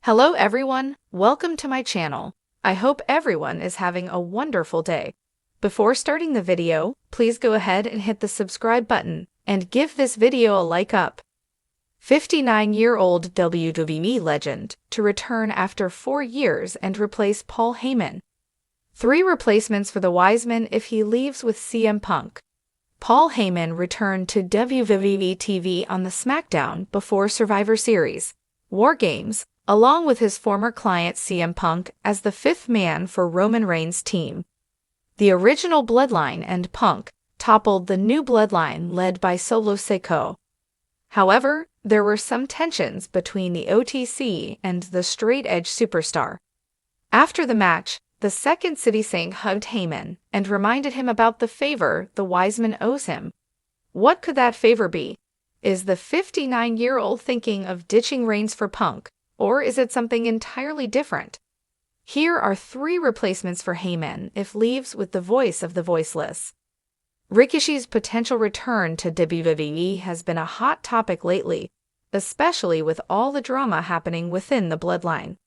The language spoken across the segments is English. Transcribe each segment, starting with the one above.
Hello everyone, welcome to my channel. I hope everyone is having a wonderful day. Before starting the video, please go ahead and hit the subscribe button and give this video a like up. 59-year-old WWE legend to return after 4 years and replace Paul Heyman. 3 replacements for the Wiseman if he leaves with CM Punk. Paul Heyman returned to WWE TV on the SmackDown before Survivor Series, War Games, along with his former client CM Punk as the 5th man for Roman Reigns' team. The original Bloodline and Punk toppled the new Bloodline led by Solo Sikoa. However, there were some tensions between the OTC and the straight-edge superstar. After the match, the Second City Saint hugged Heyman and reminded him about the favor the Wiseman owes him. What could that favor be? Is the 59-year-old thinking of ditching Reigns for Punk, or is it something entirely different? Here are 3 replacements for Heyman if leaves with the voice of the voiceless. Ricochet's potential return to WWE has been a hot topic lately, especially with all the drama happening within the Bloodline.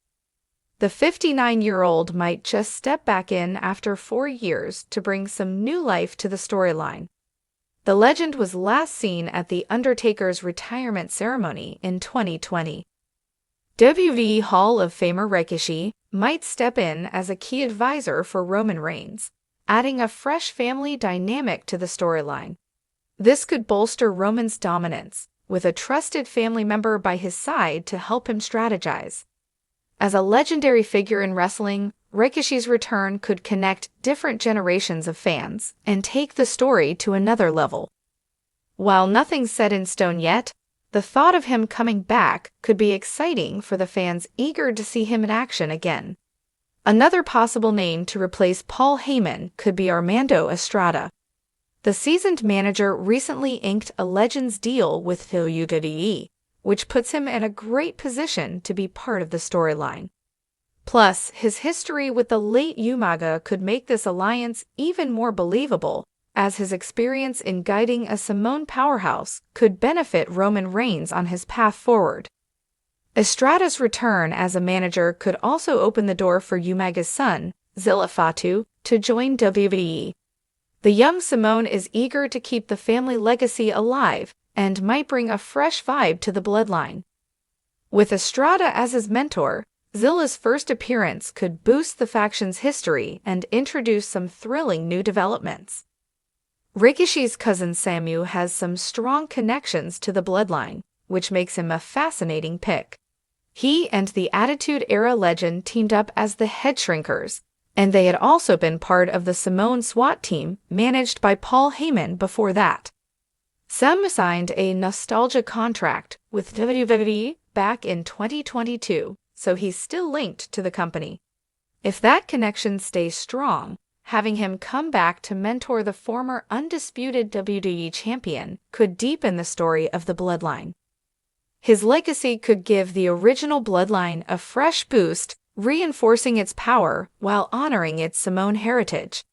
The 59-year-old might just step back in after 4 years to bring some new life to the storyline. The legend was last seen at The Undertaker's retirement ceremony in 2020. WWE Hall of Famer Ricochet might step in as a key advisor for Roman Reigns, adding a fresh family dynamic to the storyline. This could bolster Roman's dominance, with a trusted family member by his side to help him strategize. As a legendary figure in wrestling, Ricochet's return could connect different generations of fans and take the story to another level. While nothing's set in stone yet, the thought of him coming back could be exciting for the fans eager to see him in action again. Another possible name to replace Paul Heyman could be Armando Estrada. The seasoned manager recently inked a Legends deal with WWE, which puts him in a great position to be part of the storyline. Plus, his history with the late Umaga could make this alliance even more believable, as his experience in guiding a Samoan powerhouse could benefit Roman Reigns on his path forward. Estrada's return as a manager could also open the door for Umaga's son, Zilla Fatu, to join WWE. The young Samoan is eager to keep the family legacy alive and might bring a fresh vibe to the Bloodline. With Estrada as his mentor, Zilla's first appearance could boost the faction's history and introduce some thrilling new developments. Ricochet's cousin Samu has some strong connections to the Bloodline, which makes him a fascinating pick. He and the Attitude Era legend teamed up as the Head Shrinkers, and they had also been part of the Samoan SWAT team managed by Paul Heyman before that. Sam signed a nostalgia contract with WWE back in 2022, so he's still linked to the company. If that connection stays strong, having him come back to mentor the former undisputed WWE champion could deepen the story of the Bloodline. His legacy could give the original Bloodline a fresh boost, reinforcing its power while honoring its Samoan heritage.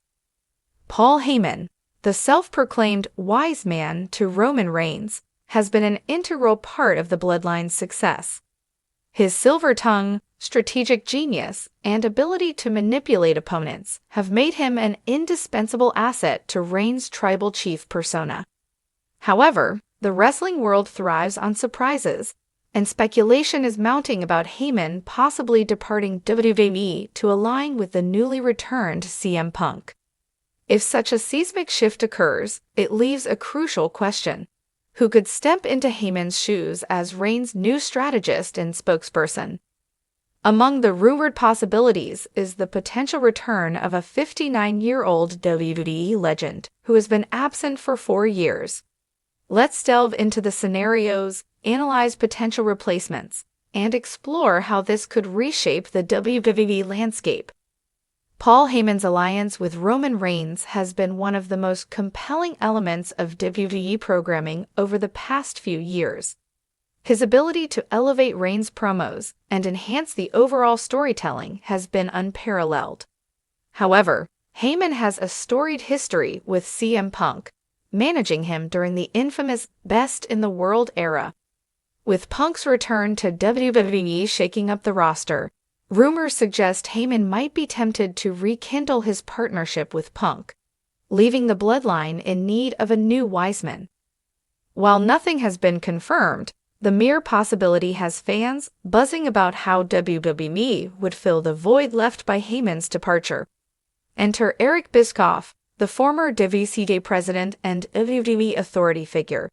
Paul Heyman, the self-proclaimed wise man to Roman Reigns, has been an integral part of the Bloodline's success. His silver tongue, strategic genius, and ability to manipulate opponents have made him an indispensable asset to Reigns' tribal chief persona. However, the wrestling world thrives on surprises, and speculation is mounting about Heyman possibly departing WWE to align with the newly returned CM Punk. If such a seismic shift occurs, it leaves a crucial question. Who could step into Heyman's shoes as Reigns' new strategist and spokesperson? Among the rumored possibilities is the potential return of a 59-year-old WWE legend who has been absent for 4 years. Let's delve into the scenarios, analyze potential replacements, and explore how this could reshape the WWE landscape. Paul Heyman's alliance with Roman Reigns has been one of the most compelling elements of WWE programming over the past few years. His ability to elevate Reigns' promos and enhance the overall storytelling has been unparalleled. However, Heyman has a storied history with CM Punk, managing him during the infamous Best in the World era. With Punk's return to WWE shaking up the roster, rumors suggest Heyman might be tempted to rekindle his partnership with Punk, leaving the Bloodline in need of a new Wiseman. While nothing has been confirmed, the mere possibility has fans buzzing about how WWE would fill the void left by Heyman's departure. Enter Eric Bischoff, the former WCW president and WWE authority figure.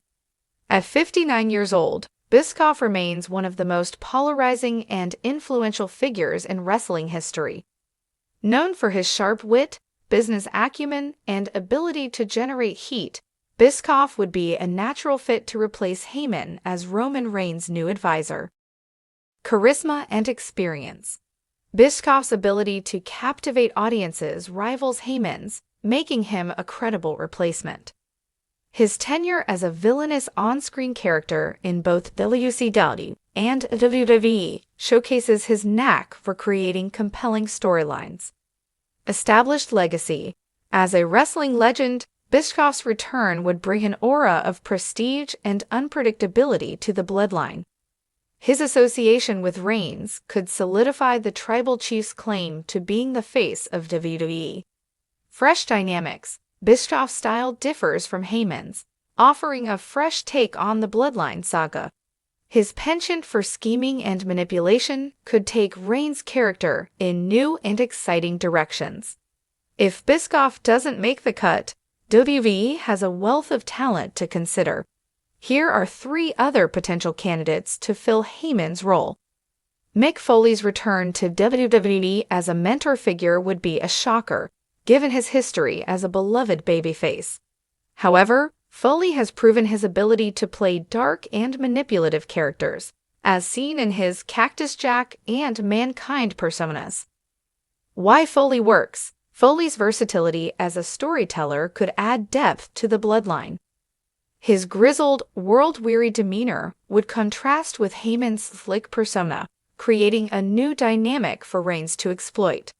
At 59 years old, Bischoff remains one of the most polarizing and influential figures in wrestling history. Known for his sharp wit, business acumen, and ability to generate heat, Bischoff would be a natural fit to replace Heyman as Roman Reigns' new advisor. Charisma and experience. Bischoff's ability to captivate audiences rivals Heyman's, making him a credible replacement. His tenure as a villainous on-screen character in both WCW and WWE showcases his knack for creating compelling storylines. Established legacy. As a wrestling legend, Bischoff's return would bring an aura of prestige and unpredictability to the Bloodline. His association with Reigns could solidify the Tribal Chief's claim to being the face of WWE. Fresh dynamics. Bischoff's style differs from Heyman's, offering a fresh take on the Bloodline saga. His penchant for scheming and manipulation could take Reigns' character in new and exciting directions. If Bischoff doesn't make the cut, WWE has a wealth of talent to consider. Here are 3 other potential candidates to fill Heyman's role. Mick Foley's return to WWE as a mentor figure would be a shocker, given his history as a beloved babyface. However, Foley has proven his ability to play dark and manipulative characters, as seen in his Cactus Jack and Mankind personas. Why Foley works. Foley's versatility as a storyteller could add depth to the Bloodline. His grizzled, world-weary demeanor would contrast with Heyman's slick persona, creating a new dynamic for Reigns to exploit.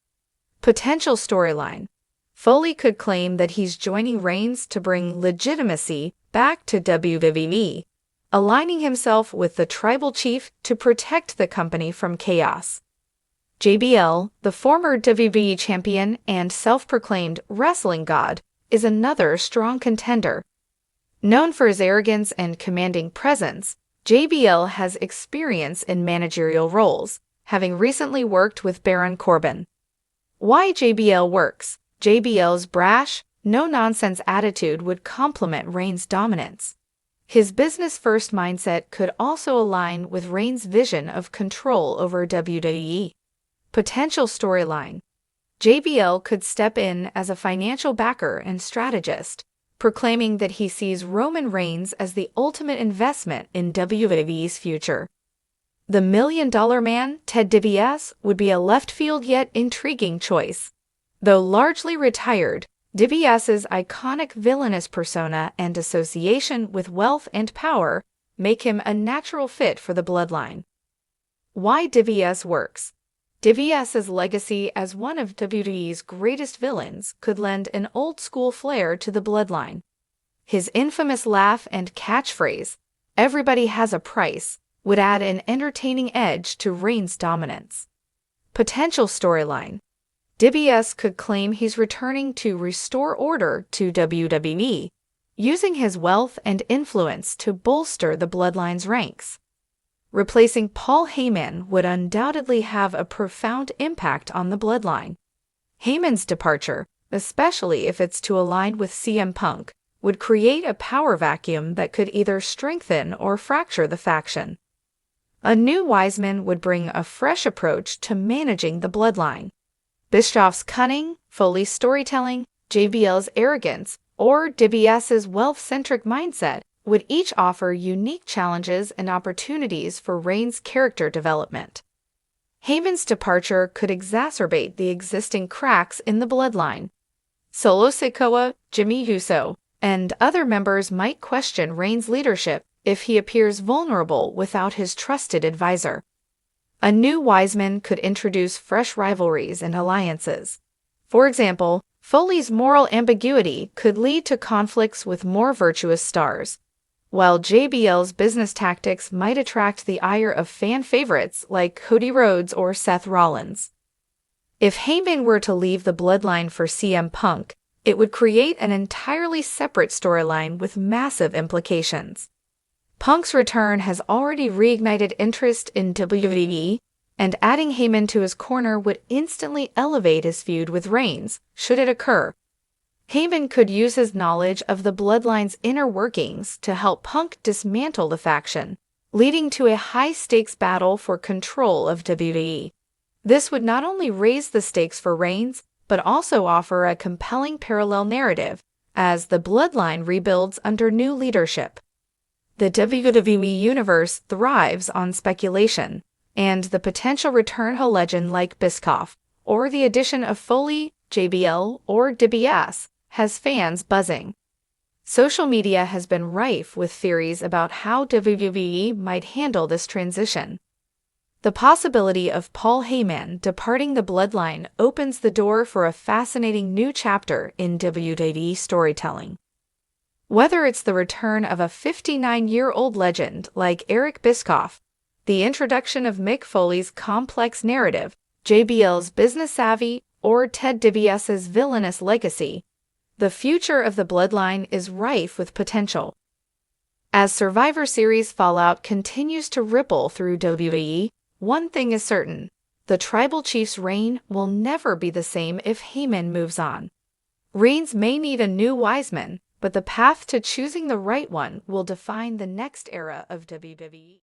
Potential storyline. Foley could claim that he's joining Reigns to bring legitimacy back to WWE, aligning himself with the Tribal Chief to protect the company from chaos. JBL, the former WWE champion and self-proclaimed wrestling god, is another strong contender. Known for his arrogance and commanding presence, JBL has experience in managerial roles, having recently worked with Baron Corbin. Why JBL works. JBL's brash, no-nonsense attitude would complement Reigns' dominance. His business-first mindset could also align with Reigns' vision of control over WWE. Potential storyline. JBL could step in as a financial backer and strategist, proclaiming that he sees Roman Reigns as the ultimate investment in WWE's future. The $1 Million Man, Ted DiBiase, would be a left-field yet intriguing choice. Though largely retired, DiBiase's iconic villainous persona and association with wealth and power make him a natural fit for the Bloodline. Why DiBiase works. DiBiase's legacy as one of WWE's greatest villains could lend an old-school flair to the Bloodline. His infamous laugh and catchphrase, "Everybody has a price," would add an entertaining edge to Reigns' dominance. Potential storyline. DiBiase could claim he's returning to restore order to WWE, using his wealth and influence to bolster the Bloodline's ranks. Replacing Paul Heyman would undoubtedly have a profound impact on the Bloodline. Heyman's departure, especially if it's to align with CM Punk, would create a power vacuum that could either strengthen or fracture the faction. A new Wiseman would bring a fresh approach to managing the Bloodline. Bischoff's cunning, Foley's storytelling, JBL's arrogance, or DiBiase's wealth-centric mindset would each offer unique challenges and opportunities for Reigns' character development. Heyman's departure could exacerbate the existing cracks in the Bloodline. Solo Sikoa, Jimmy Uso, and other members might question Reigns' leadership if he appears vulnerable without his trusted advisor. A new Wiseman could introduce fresh rivalries and alliances. For example, Foley's moral ambiguity could lead to conflicts with more virtuous stars. while JBL's business tactics might attract the ire of fan favorites like Cody Rhodes or Seth Rollins. If Heyman were to leave the Bloodline for CM Punk, it would create an entirely separate storyline with massive implications. Punk's return has already reignited interest in WWE, and adding Heyman to his corner would instantly elevate his feud with Reigns, should it occur. Heyman could use his knowledge of the Bloodline's inner workings to help Punk dismantle the faction, leading to a high-stakes battle for control of WWE. This would not only raise the stakes for Reigns, but also offer a compelling parallel narrative as the Bloodline rebuilds under new leadership. The WWE Universe thrives on speculation, and the potential return of a legend like Bischoff, or the addition of Foley, JBL, or DiBiase, has fans buzzing. Social media has been rife with theories about how WWE might handle this transition. The possibility of Paul Heyman departing the Bloodline opens the door for a fascinating new chapter in WWE storytelling. Whether it's the return of a 59-year-old legend like Eric Bischoff, the introduction of Mick Foley's complex narrative, JBL's business savvy, or Ted DiBiase's villainous legacy, the future of the Bloodline is rife with potential. As Survivor Series fallout continues to ripple through WWE, one thing is certain: the Tribal Chief's reign will never be the same if Heyman moves on. Reigns may need a new Wiseman, but the path to choosing the right one will define the next era of WWE.